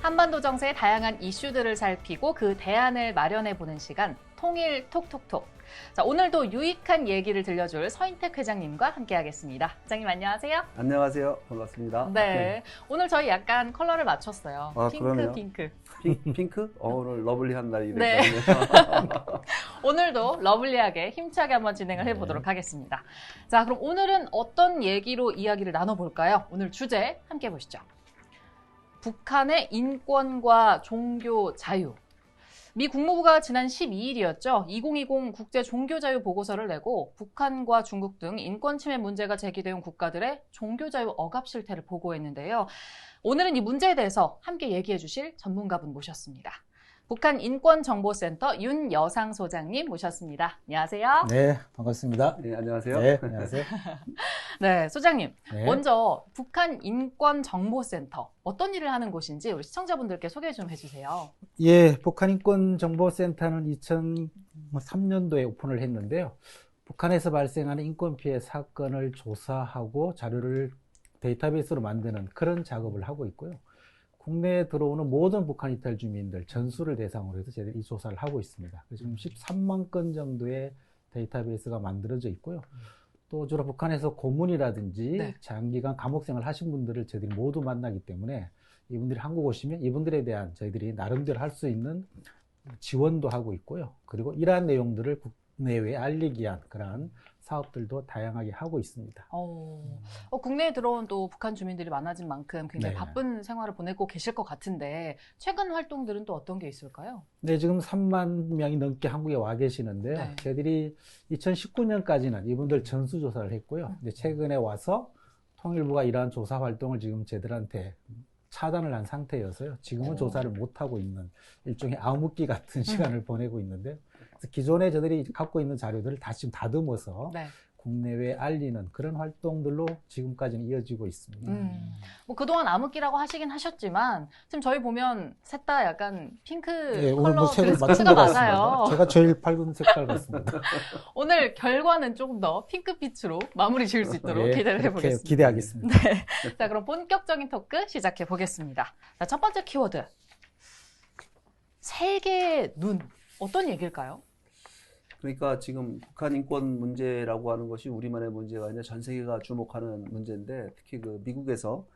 한반도 정세의 다양한 이슈들을 살피고 그 대안을 마련해보는 시간, 통일 톡톡톡. 자, 오늘도 유익한 얘기를 들려줄 서인택 회장님과 함께하겠습니다. 회장님 안녕하세요. 안녕하세요. 반갑습니다. 네, 오늘 저희 약간 컬러를 맞췄어요. 아, 핑크, 그러네요. 핑크. 핑크? 오늘 러블리한 날이 네. 됐거든요. 오늘도 러블리하게 힘차게 한번 진행을 해보도록 하겠습니다. 자, 그럼 오늘은 어떤 얘기로 이야기를 나눠볼까요? 오늘 주제 함께 보시죠. 북한의 인권과 종교 자유. 미 국무부가 지난 12일이었죠. 2020 국제 종교 자유 보고서를 내고 북한과 중국 등 인권 침해 문제가 제기된 국가들의 종교 자유 억압 실태를 보고했는데요. 오늘은 이 문제에 대해서 함께 얘기해 주실 전문가분 모셨습니다. 북한 인권정보센터 윤여상 소장님 모셨습니다. 안녕하세요. 네, 반갑습니다. 네, 안녕하세요. 네, 안녕하세요. 네, 소장님. 네. 먼저 북한 인권정보센터 어떤 일을 하는 곳인지 우리 시청자분들께 소개 좀 해주세요. 예, 북한인권정보센터는 2003년도에 오픈을 했는데요. 북한에서 발생하는 인권 피해 사건을 조사하고 자료를 데이터베이스로 만드는 그런 작업을 하고 있고요. 국내에 들어오는 모든 북한 이탈 주민들 전수를 대상으로 해서 저희들이 이 조사를 하고 있습니다. 지금 13만 건 정도의 데이터베이스가 만들어져 있고요. 또 주로 북한에서 고문이라든지 네. 장기간 감옥 생활 하신 분들을 저희들이 모두 만나기 때문에 이분들이 한국 오시면 이분들에 대한 저희들이 나름대로 할 수 있는 지원도 하고 있고요. 그리고 이러한 내용들을 국내외에 알리기 위한 그러한 사업들도 다양하게 하고 있습니다. 국내에 들어온 또 북한 주민들이 많아진 만큼 굉장히 네. 바쁜 생활을 보내고 계실 것 같은데 최근 활동들은 또 어떤 게 있을까요? 네, 지금 3만 명이 넘게 한국에 와 계시는데요. 네. 저희들이 2019년까지는 이분들 전수조사를 했고요. 근데 최근에 와서 통일부가 이러한 조사 활동을 지금 저희들한테 차단을 한 상태여서요. 지금은 조사를 못하고 있는 일종의 암흑기 같은 시간을 보내고 있는데요. 그래서 기존에 저희들이 갖고 있는 자료들을 다시 좀 다듬어서 네. 국내외에 알리는 그런 활동들로 지금까지는 이어지고 있습니다. 뭐 그동안 암흑기라고 하시긴 하셨지만 지금 저희 보면 셋 다 약간 핑크 네, 오늘 컬러 뭐 색을 맞춘 드레스코드가 것 맞아요. 같습니다. 제가 제일 밝은 색깔 같습니다. 오늘 결과는 조금 더 핑크빛으로 마무리 지을 수 있도록 예, 기대를 그렇게 해보겠습니다. 기대하겠습니다. 네. 자, 그럼 본격적인 토크 시작해 보겠습니다. 자, 첫 번째 키워드. 세계의 눈. 어떤 얘기일까요? 그러니까 지금 북한 인권 문제라고 하는 것이 우리만의 문제가 아니라 전 세계가 주목하는 문제인데 특히 그 미국에서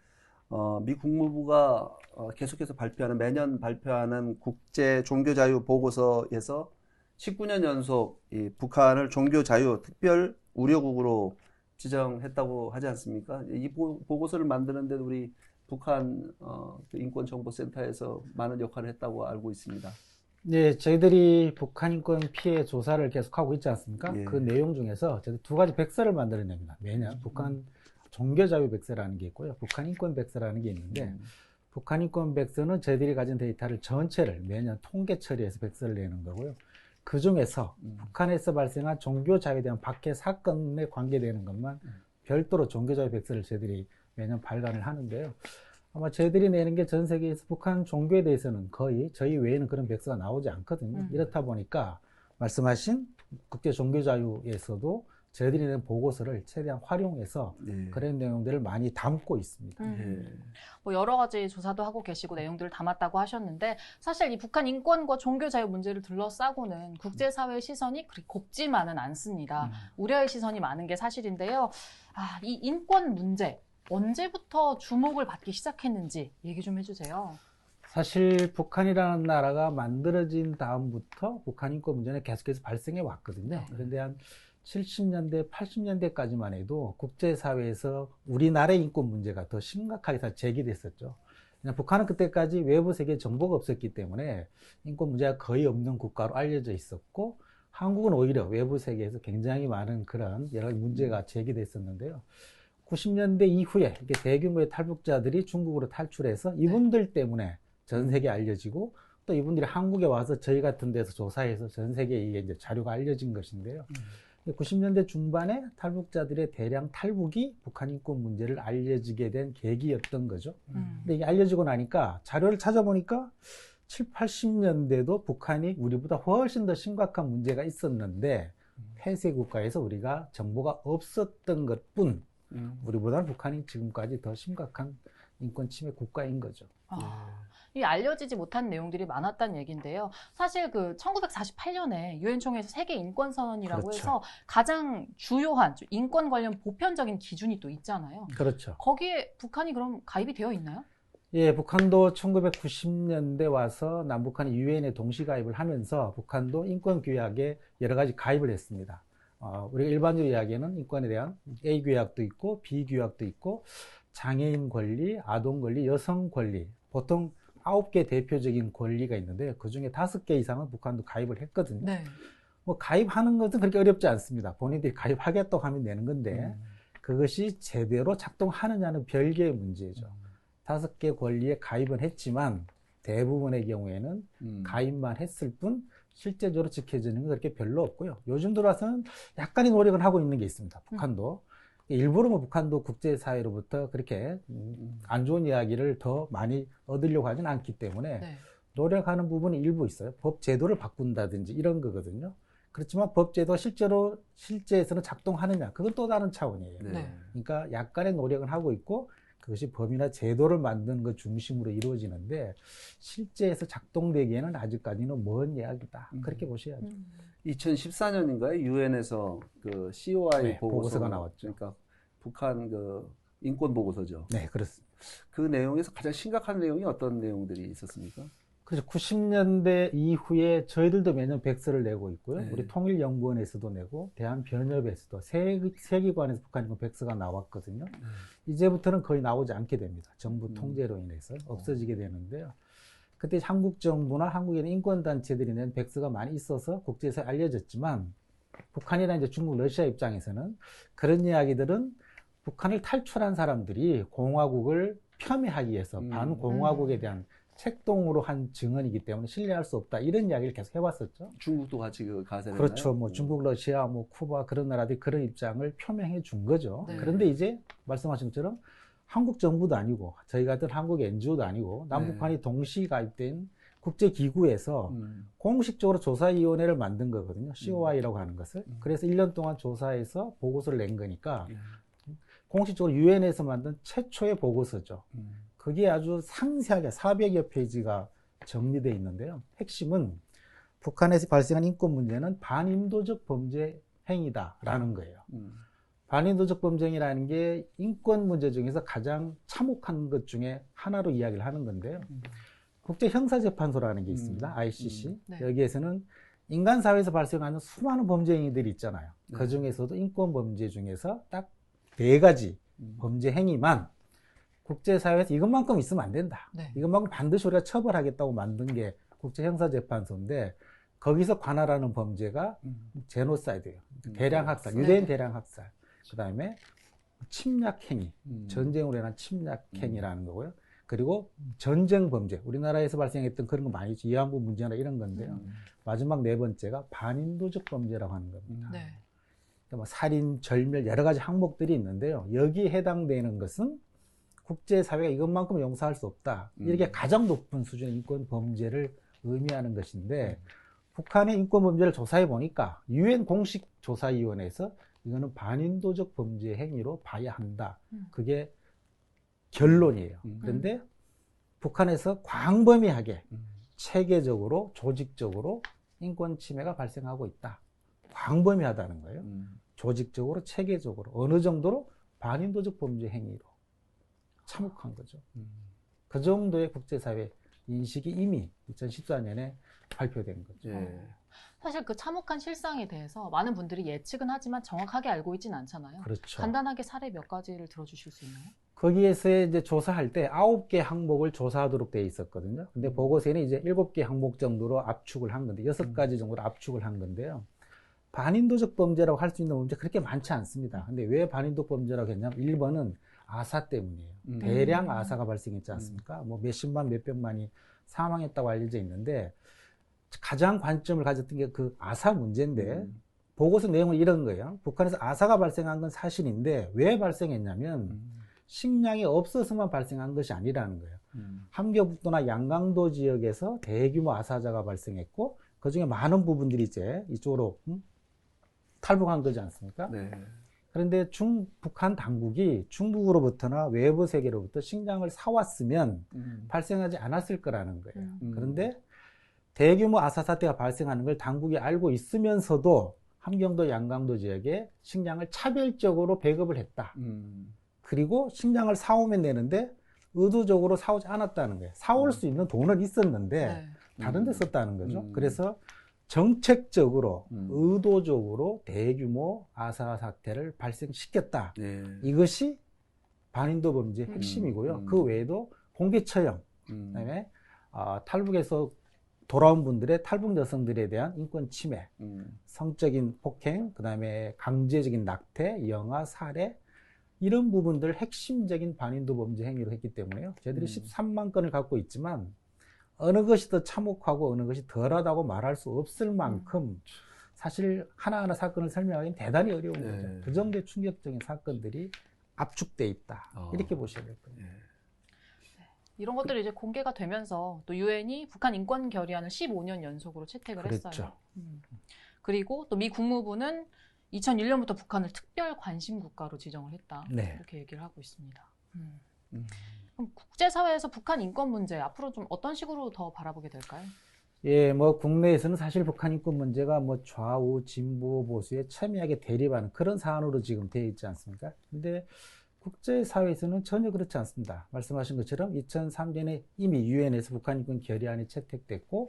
미 국무부가 계속해서 매년 발표하는 국제 종교 자유 보고서에서 19년 연속 이 북한을 종교 자유 특별 우려국으로 지정했다고 하지 않습니까? 이 보고서를 만드는데 우리 북한 인권정보센터에서 많은 역할을 했다고 알고 있습니다. 네, 저희들이 북한 인권 피해 조사를 계속하고 있지 않습니까? 예. 그 내용 중에서 저희들 두 가지 백서를 만들어냅니다. 매년 북한 종교자유 백서라는 게 있고요. 북한 인권 백서라는 게 있는데 북한 인권 백서는 저희들이 가진 데이터를 전체를 매년 통계 처리해서 백서를 내는 거고요. 그 중에서 북한에서 발생한 종교자유에 대한 박해 사건에 관계되는 것만 별도로 종교자유 백서를 저희들이 매년 발간을 하는데요. 아마 저희들이 내는 게 전 세계에서 북한 종교에 대해서는 거의 저희 외에는 그런 백서가 나오지 않거든요. 이렇다 보니까 말씀하신 국제 종교자유에서도 저희들이 낸 보고서를 최대한 활용해서 그런 내용들을 많이 담고 있습니다. 뭐 여러 가지 조사도 하고 계시고 내용들을 담았다고 하셨는데 사실 이 북한 인권과 종교 자유 문제를 둘러싸고는 국제사회의 시선이 그리 곱지만은 않습니다. 우려의 시선이 많은 게 사실인데요. 이 인권 문제 언제부터 주목을 받기 시작했는지 얘기 좀 해주세요. 사실 북한이라는 나라가 만들어진 다음부터 북한 인권 문제는 계속해서 발생해 왔거든요. 그런데 한 70년대, 80년대까지만 해도 국제사회에서 우리나라의 인권 문제가 더 심각하게 제기됐었죠. 그냥 북한은 그때까지 외부 세계에 정보가 없었기 때문에 인권 문제가 거의 없는 국가로 알려져 있었고 한국은 오히려 외부 세계에서 굉장히 많은 그런 여러 가지 문제가 제기됐었는데요. 90년대 이후에 이렇게 대규모의 탈북자들이 중국으로 탈출해서 이분들 때문에 전 세계에 알려지고 또 이분들이 한국에 와서 저희 같은 데서 조사해서 전 세계에 이게 이제 자료가 알려진 것인데요. 90년대 중반에 탈북자들의 대량 탈북이 북한 인권 문제를 알려지게 된 계기였던 거죠. 근데 이게 알려지고 나니까 자료를 찾아보니까 7, 80년대도 북한이 우리보다 훨씬 더 심각한 문제가 있었는데 폐쇄 국가에서 우리가 정보가 없었던 것뿐 우리보다는 북한이 지금까지 더 심각한 인권 침해 국가인 거죠. 이 알려지지 못한 내용들이 많았다는 얘기인데요. 사실 그 1948년에 유엔 총회에서 세계 인권 선언이라고 그렇죠. 해서 가장 주요한 인권 관련 보편적인 기준이 또 있잖아요. 그렇죠. 거기에 북한이 그럼 가입이 되어 있나요? 예, 북한도 1990년대 와서 남북한이 유엔에 동시 가입을 하면서 북한도 인권 규약에 여러 가지 가입을 했습니다. 우리가 일반적으로 이야기하는 인권에 대한 A 규약도 있고 B 규약도 있고 장애인 권리, 아동 권리, 여성 권리, 보통 9개 대표적인 권리가 있는데 그중에 5개 이상은 북한도 가입을 했거든요. 네. 뭐 가입하는 것은 그렇게 어렵지 않습니다. 본인들이 가입하겠다고 하면 되는 건데 그것이 제대로 작동하느냐는 별개의 문제죠. 5개 권리에 가입은 했지만 대부분의 경우에는 가입만 했을 뿐 실제적으로 지켜지는 건 그렇게 별로 없고요. 요즘 들어와서는 약간의 노력은 하고 있는 게 있습니다. 북한도. 일부러 뭐 북한도 국제사회로부터 그렇게 안 좋은 이야기를 더 많이 얻으려고 하지는 않기 때문에 네. 노력하는 부분이 일부 있어요. 법 제도를 바꾼다든지 이런 거거든요. 그렇지만 법 제도 실제에서는 작동하느냐 그건 또 다른 차원이에요. 네. 그러니까 약간의 노력은 하고 있고 그것이 법이나 제도를 만드는 것 중심으로 이루어지는데 실제에서 작동되기에는 아직까지는 먼 이야기다. 그렇게 보셔야죠. 2014년인가요? 유엔에서 그 COI 네, 보고서, 보고서가 나왔죠. 그러니까 북한 그 인권 보고서죠. 네, 그렇습니다. 그 내용에서 가장 심각한 내용이 어떤 내용들이 있었습니까? 그래서 90년대 이후에 저희들도 매년 백서를 내고 있고요. 네. 우리 통일연구원에서도 내고 대한변협에서도 세 기관에서 북한 인권 백서가 나왔거든요. 이제부터는 거의 나오지 않게 됩니다. 정부 통제로 인해서 없어지게 되는데요. 그때 한국 정부나 한국에 있는 인권단체들이 낸 백서가 많이 있어서 국제에서 알려졌지만 북한이나 이제 중국, 러시아 입장에서는 그런 이야기들은 북한을 탈출한 사람들이 공화국을 폄훼하기 위해서 반공화국에 대한 책동으로 한 증언이기 때문에 신뢰할 수 없다. 이런 이야기를 계속 해왔었죠. 중국도 같이 그 가세를 그렇죠. 했나요? 뭐 중국, 러시아, 뭐 쿠바 그런 나라들이 그런 입장을 표명해 준 거죠. 네. 그런데 이제 말씀하신 것처럼 한국 정부도 아니고 저희 같은 한국 NGO도 아니고 남북한이 동시 가입된 국제기구에서 공식적으로 조사위원회를 만든 거거든요. COI라고 하는 것을. 그래서 1년 동안 조사해서 보고서를 낸 거니까 공식적으로 유엔에서 만든 최초의 보고서죠. 그게 아주 상세하게 400여 페이지가 정리되어 있는데요. 핵심은 북한에서 발생한 인권 문제는 반인도적 범죄 행위다라는 거예요. 반인도적 범죄 행위라는 게 인권 문제 중에서 가장 참혹한 것 중에 하나로 이야기를 하는 건데요. 국제형사재판소라는 게 있습니다. ICC. 네. 여기에서는 인간 사회에서 발생하는 수많은 범죄 행위들이 있잖아요. 그 중에서도 인권 범죄 중에서 딱 4가지 범죄 행위만 국제사회에서 이것만큼 있으면 안 된다. 네. 이것만큼 반드시 우리가 처벌하겠다고 만든 게 국제형사재판소인데 거기서 관할하는 범죄가 제노사이드예요. 대량학살, 유대인 대량학살. 그 다음에 침략행위, 전쟁으로 인한 침략행위라는 거고요. 그리고 전쟁 범죄, 우리나라에서 발생했던 그런 거 많이 있죠. 위안부 문제나 이런 건데요. 마지막 4번째가 반인도적 범죄라고 하는 겁니다. 네. 뭐 살인, 절멸 여러 가지 항목들이 있는데요. 여기에 해당되는 것은 국제사회가 이것만큼 용서할 수 없다. 이렇게 가장 높은 수준의 인권 범죄를 의미하는 것인데 북한의 인권 범죄를 조사해 보니까 유엔 공식 조사위원회에서 이거는 반인도적 범죄 행위로 봐야 한다. 그게 결론이에요. 그런데 북한에서 광범위하게 체계적으로 조직적으로 인권 침해가 발생하고 있다. 광범위하다는 거예요. 조직적으로 체계적으로 어느 정도로 반인도적 범죄 행위로 참혹한 거죠. 그 정도의 국제사회 인식이 이미 2014년에 발표된 거죠. 예. 사실 그 참혹한 실상에 대해서 많은 분들이 예측은 하지만 정확하게 알고 있진 않잖아요. 그렇죠. 간단하게 사례 몇 가지를 들어주실 수 있나요? 거기에서 이제 조사할 때 9개 항목을 조사하도록 되어 있었거든요. 근데 보고서에는 이제 7개 항목 정도로 압축을 한 건데 6가지 정도로 압축을 한 건데요. 반인도적 범죄라고 할 수 있는 범죄 그렇게 많지 않습니다. 근데 왜 반인도적 범죄라고 했냐면 1번은 아사 때문이에요. 대량 아사가 발생했지 않습니까? 뭐 몇십만, 몇백만이 사망했다고 알려져 있는데 가장 관점을 가졌던 게 그 아사 문제인데 보고서 내용은 이런 거예요. 북한에서 아사가 발생한 건 사실인데 왜 발생했냐면 식량이 없어서만 발생한 것이 아니라는 거예요. 함경북도나 양강도 지역에서 대규모 아사자가 발생했고 그중에 많은 부분들이 이제 이쪽으로 탈북한 거지 않습니까? 네. 그런데 북한 당국이 중국으로부터나 외부 세계로부터 식량을 사왔으면 발생하지 않았을 거라는 거예요. 그런데 대규모 아사 사태가 발생하는 걸 당국이 알고 있으면서도 함경도 양강도 지역에 식량을 차별적으로 배급을 했다. 그리고 식량을 사오면 되는데 의도적으로 사오지 않았다는 거예요. 사올 수 있는 돈은 있었는데 네. 다른 데 썼다는 거죠. 그래서 정책적으로 의도적으로 대규모 아사 사태를 발생시켰다. 네. 이것이 반인도 범죄의 핵심이고요. 그 외에도 공개 처형, 그다음에 탈북에서 돌아온 분들의 탈북 여성들에 대한 인권 침해, 성적인 폭행, 그다음에 강제적인 낙태, 영아, 살해 이런 부분들을 핵심적인 반인도 범죄 행위로 했기 때문에요. 저희들이 13만 건을 갖고 있지만 어느 것이 더 참혹하고 어느 것이 덜하다고 말할 수 없을 만큼 사실 하나하나 사건을 설명하기는 대단히 어려운 거죠. 그 정도의 충격적인 사건들이 압축돼 있다. 이렇게 보셔야 될 거예요. 이런 것들이 이제 공개가 되면서 또 유엔이 북한 인권 결의안을 15년 연속으로 채택을 그랬죠. 했어요. 그리고 또 미 국무부는 2001년부터 북한을 특별 관심 국가로 지정을 했다. 네. 이렇게 얘기를 하고 있습니다. 그럼 국제사회에서 북한 인권 문제 앞으로 좀 어떤 식으로 더 바라보게 될까요? 예, 국내에서는 사실 북한 인권 문제가 좌우, 진보, 보수에 첨예하게 대립하는 그런 사안으로 지금 되어 있지 않습니까? 근데 국제사회에서는 전혀 그렇지 않습니다. 말씀하신 것처럼 2003년에 이미 유엔에서 북한 인권 결의안이 채택됐고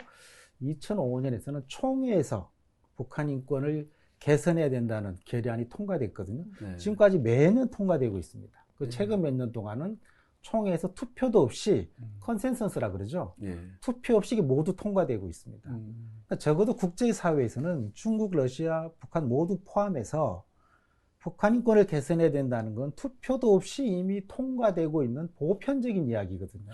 2005년에서는 총회에서 북한 인권을 개선해야 된다는 결의안이 통과됐거든요. 네. 지금까지 매년 통과되고 있습니다. 그 최근 몇 년 동안은 총회에서 투표도 없이 컨센서스라 그러죠. 투표 없이 모두 통과되고 있습니다. 그러니까 적어도 국제사회에서는 중국, 러시아, 북한 모두 포함해서 북한 인권을 개선해야 된다는 건 투표도 없이 이미 통과되고 있는 보편적인 이야기거든요.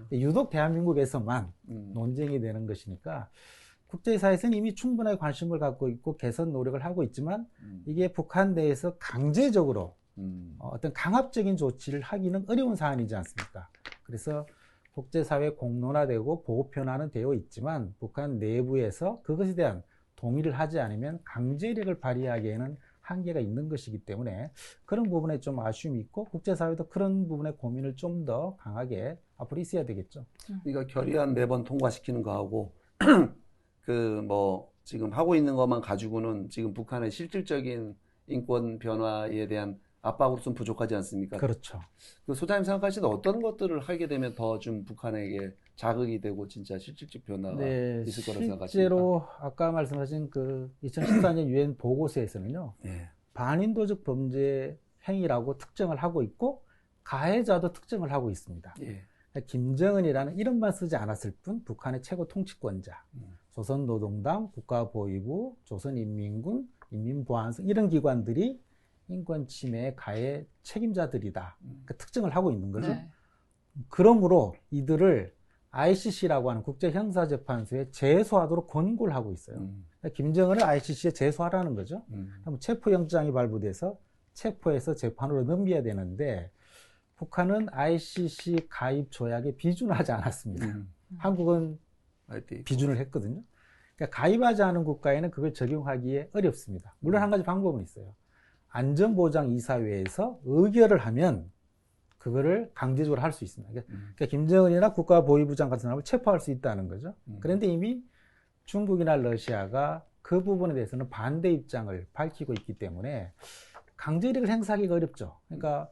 네. 유독 대한민국에서만 논쟁이 되는 것이니까 국제사회에서는 이미 충분하게 관심을 갖고 있고 개선 노력을 하고 있지만 이게 북한 내에서 강제적으로 어떤 강압적인 조치를 하기는 어려운 사안이지 않습니까? 그래서 국제사회 공론화되고 보편화는 되어 있지만 북한 내부에서 그것에 대한 동의를 하지 않으면 강제력을 발휘하기에는 한계가 있는 것이기 때문에 그런 부분에 좀 아쉬움이 있고 국제사회도 그런 부분에 고민을 좀 더 강하게 앞으로 있어야 되겠죠. 그러니까 결의안 매번 통과시키는 거하고 지금 하고 있는 것만 가지고는 지금 북한의 실질적인 인권 변화에 대한 압박으로 좀 부족하지 않습니까? 그렇죠. 그 소장님 생각하시는 어떤 것들을 하게 되면 더 좀 북한에게 자극이 되고 진짜 실질적 변화가 있을 거라고 생각하십니까? 실제로 아까 말씀하신 그 2014년 유엔 보고서에서는요. 반인도적 범죄 행위라고 특정을 하고 있고 가해자도 특정을 하고 있습니다. 김정은이라는 이름만 쓰지 않았을 뿐 북한의 최고 통치권자, 조선노동당, 국가보위부, 조선인민군, 인민보안성 이런 기관들이 인권 침해 가해 책임자들이다. 그 특정을 하고 있는 거죠. 네. 그러므로 이들을 ICC라고 하는 국제형사재판소에 제소하도록 권고를 하고 있어요. 그러니까 김정은을 ICC에 제소하라는 거죠. 그럼 체포영장이 발부돼서 체포해서 재판으로 넘겨야 되는데 북한은 ICC 가입 조약에 비준하지 않았습니다. 한국은 비준을 했거든요. 그러니까 가입하지 않은 국가에는 그걸 적용하기에 어렵습니다. 물론 한 가지 방법은 있어요. 안전보장이사회에서 의결을 하면 그거를 강제적으로 할 수 있습니다. 그러니까 김정은이나 국가보위부장 같은 사람을 체포할 수 있다는 거죠. 그런데 이미 중국이나 러시아가 그 부분에 대해서는 반대 입장을 밝히고 있기 때문에 강제력을 행사하기가 어렵죠. 그러니까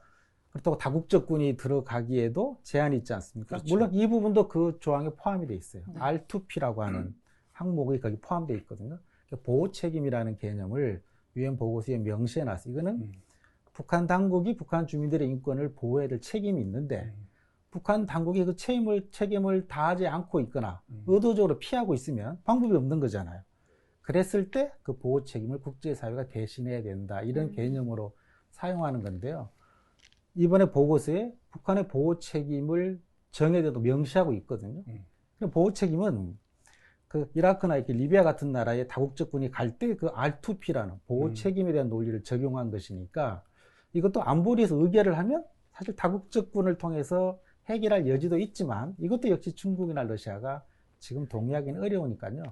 그렇다고 다국적군이 들어가기에도 제한이 있지 않습니까? 그렇죠. 물론 이 부분도 그 조항에 포함이 돼 있어요. 네. R2P라고 하는 항목이 거기 포함되어 있거든요. 그러니까 보호 책임이라는 개념을 유엔 보고서에 명시해 놨어요. 이거는 북한 당국이 북한 주민들의 인권을 보호해야 될 책임이 있는데 북한 당국이 그 책임을 다하지 않고 있거나 의도적으로 피하고 있으면 방법이 없는 거잖아요. 그랬을 때 그 보호 책임을 국제사회가 대신해야 된다. 이런 개념으로 사용하는 건데요. 이번에 보고서에 북한의 보호 책임을 정해도 명시하고 있거든요. 보호 책임은 그 이라크나 이렇게 리비아 같은 나라의 다국적군이 갈 때 그 R2P라는 보호 책임에 대한 논리를 적용한 것이니까 이것도 안보리에서 의결을 하면 사실 다국적군을 통해서 해결할 여지도 있지만 이것도 역시 중국이나 러시아가 지금 동의하기는 어려우니까요.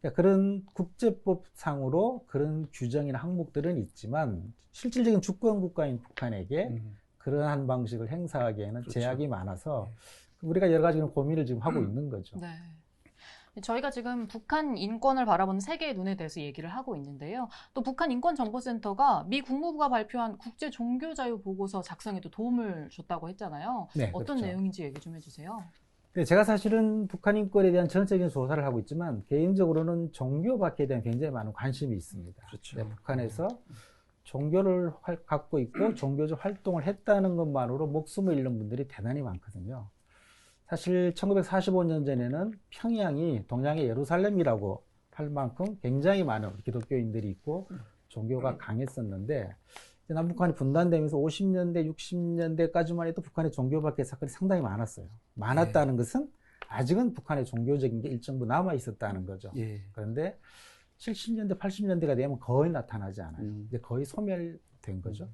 그러니까 그런 국제법상으로 그런 규정이나 항목들은 있지만 실질적인 주권 국가인 북한에게 그러한 방식을 행사하기에는 그렇죠. 제약이 많아서 우리가 여러 가지 고민을 지금 하고 있는 거죠. 네. 저희가 지금 북한 인권을 바라보는 세계의 눈에 대해서 얘기를 하고 있는데요. 또 북한 인권정보센터가 미 국무부가 발표한 국제 종교 자유 보고서 작성에도 도움을 줬다고 했잖아요. 네, 어떤 그렇죠. 내용인지 얘기 좀 해주세요. 네, 제가 사실은 북한 인권에 대한 전체적인 조사를 하고 있지만 개인적으로는 종교 밖에 대한 굉장히 많은 관심이 있습니다. 그렇죠. 네, 북한에서 종교를 갖고 있고 종교적 활동을 했다는 것만으로 목숨을 잃는 분들이 대단히 많거든요. 사실 1945년 전에는 평양이 동양의 예루살렘이라고 할 만큼 굉장히 많은 기독교인들이 있고 종교가 강했었는데 남북한이 분단되면서 50년대, 60년대까지만 해도 북한의 종교 박해 사건이 상당히 많았어요. 많았다는 것은 아직은 북한의 종교적인 게 일정부 남아 있었다는 거죠. 예. 그런데 70년대, 80년대가 되면 거의 나타나지 않아요. 이제 거의 소멸된 거죠.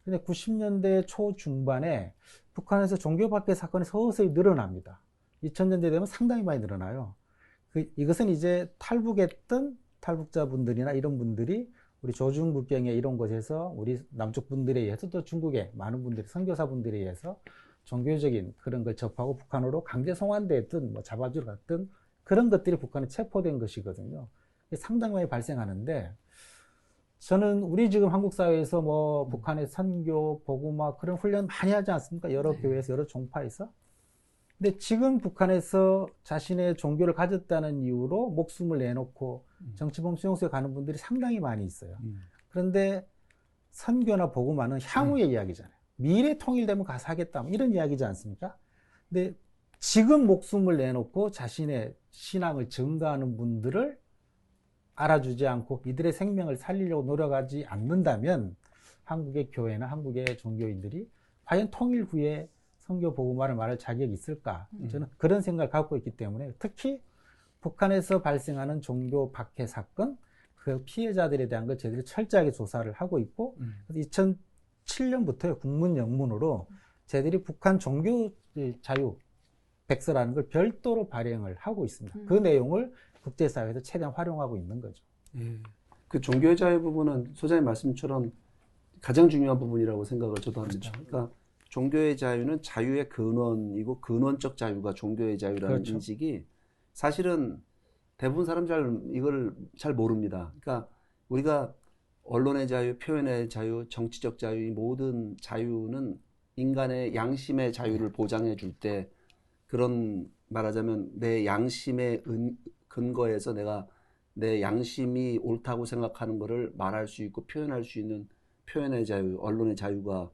근데 90년대 초중반에 북한에서 종교 박해 사건이 서서히 늘어납니다. 2000년대 되면 상당히 많이 늘어나요. 이것은 이제 탈북했던 탈북자분들이나 이런 분들이 우리 조중국경에 이런 곳에서 우리 남쪽 분들에 의해서 또 중국의 많은 분들이 선교사분들에 의해서 종교적인 그런 걸 접하고 북한으로 강제 송환됐든 뭐 잡아주러 갔든 그런 것들이 북한에 체포된 것이거든요. 상당히 많이 발생하는데 저는 우리 지금 한국 사회에서 뭐 북한의 선교, 복음화 그런 훈련 많이 하지 않습니까? 여러 교회에서 여러 종파에서. 근데 지금 북한에서 자신의 종교를 가졌다는 이유로 목숨을 내놓고 정치범 수용소에 가는 분들이 상당히 많이 있어요. 그런데 선교나 복음화는 향후의 이야기잖아요. 미래 통일되면 가서 하겠다 이런 이야기지 않습니까? 근데 지금 목숨을 내놓고 자신의 신앙을 증거하는 분들을 알아주지 않고 이들의 생명을 살리려고 노력하지 않는다면 한국의 교회나 한국의 종교인들이 과연 통일 후에 선교 복음화를 말할 자격이 있을까? 저는 그런 생각을 갖고 있기 때문에 특히 북한에서 발생하는 종교 박해 사건 그 피해자들에 대한 걸 저희들이 철저하게 조사를 하고 있고 2007년부터 국문 영문으로 저희들이 북한 종교 자유 백서라는 걸 별도로 발행을 하고 있습니다. 그 내용을 국제사회에서 최대한 활용하고 있는 거죠. 예. 그 종교의 자유 부분은 소장님 말씀처럼 가장 중요한 부분이라고 생각을 저도 합니다. 그러니까 종교의 자유는 자유의 근원이고 근원적 자유가 종교의 자유라는 그렇죠. 인식이 사실은 대부분 사람 이걸 잘 모릅니다. 그러니까 우리가 언론의 자유, 표현의 자유, 정치적 자유, 이 모든 자유는 인간의 양심의 자유를 보장해 줄 때 그런 말하자면 내 양심의 근거에서 내가 내 양심이 옳다고 생각하는 것을 말할 수 있고 표현할 수 있는 표현의 자유, 언론의 자유가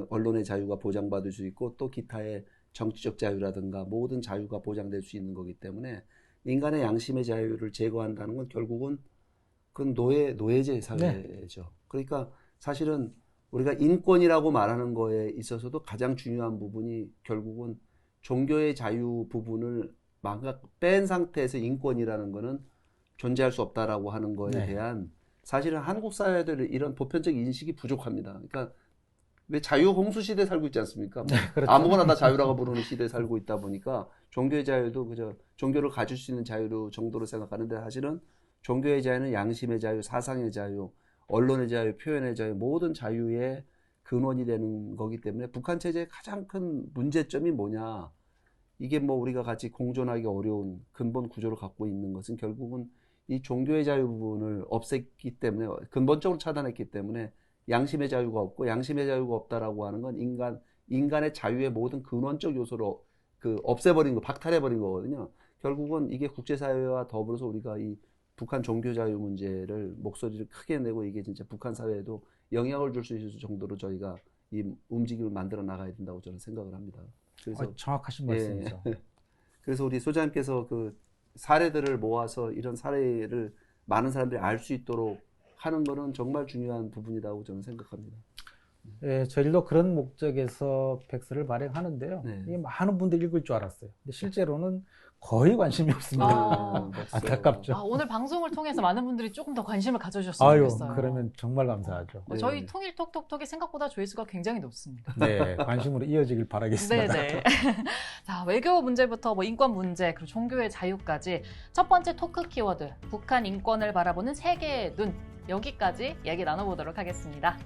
언론의 자유가 보장받을 수 있고 또 기타의 정치적 자유라든가 모든 자유가 보장될 수 있는 거기 때문에 인간의 양심의 자유를 제거한다는 건 결국은 그건 노예제 사회죠. 네. 그러니까 사실은 우리가 인권이라고 말하는 거에 있어서도 가장 중요한 부분이 결국은 종교의 자유 부분을 뺀 상태에서 인권이라는 거는 존재할 수 없다라고 하는 거에 네. 대한 사실은 한국 사회들 이런 보편적 인식이 부족합니다. 그러니까 왜 자유홍수 시대에 살고 있지 않습니까? 뭐 그렇죠. 아무거나 다 자유라고 부르는 시대에 살고 있다 보니까 종교의 자유도 그저 종교를 가질 수 있는 자유로 정도로 생각하는데 사실은 종교의 자유는 양심의 자유, 사상의 자유, 언론의 자유, 표현의 자유 모든 자유의 근원이 되는 거기 때문에 북한 체제의 가장 큰 문제점이 뭐냐? 이게 뭐 우리가 같이 공존하기 어려운 근본 구조를 갖고 있는 것은 결국은 이 종교의 자유 부분을 없앴기 때문에 근본적으로 차단했기 때문에 양심의 자유가 없고 양심의 자유가 없다라고 하는 건 인간의 자유의 모든 근원적 요소로 없애버린 거, 박탈해버린 거거든요. 결국은 이게 국제사회와 더불어서 우리가 이 북한 종교 자유 문제를 목소리를 크게 내고 이게 진짜 북한 사회에도 영향을 줄 수 있을 정도로 저희가 이 움직임을 만들어 나가야 된다고 저는 생각을 합니다. 그래서 정확하신 말씀이죠. 그래서 우리 소장님께서 그 사례들을 모아서 이런 사례를 많은 사람들이 알 수 있도록 하는 거는 정말 중요한 부분이라고 저는 생각합니다. 예, 저희도 그런 목적에서 백서를 발행하는데요. 네. 이게 많은 분들이 읽을 줄 알았어요. 근데 실제로는 거의 관심이 없습니다. 안타깝죠. 오늘 방송을 통해서 많은 분들이 조금 더 관심을 가져주셨으면 좋겠어요. 그러면 정말 감사하죠. 저희 네. 통일 톡톡톡이 생각보다 조회수가 굉장히 높습니다. 네, 관심으로 이어지길 바라겠습니다. 네네. 자, 외교 문제부터 뭐 인권 문제, 그리고 종교의 자유까지 첫 번째 토크 키워드, 북한 인권을 바라보는 세계의 눈. 여기까지 얘기 나눠보도록 하겠습니다.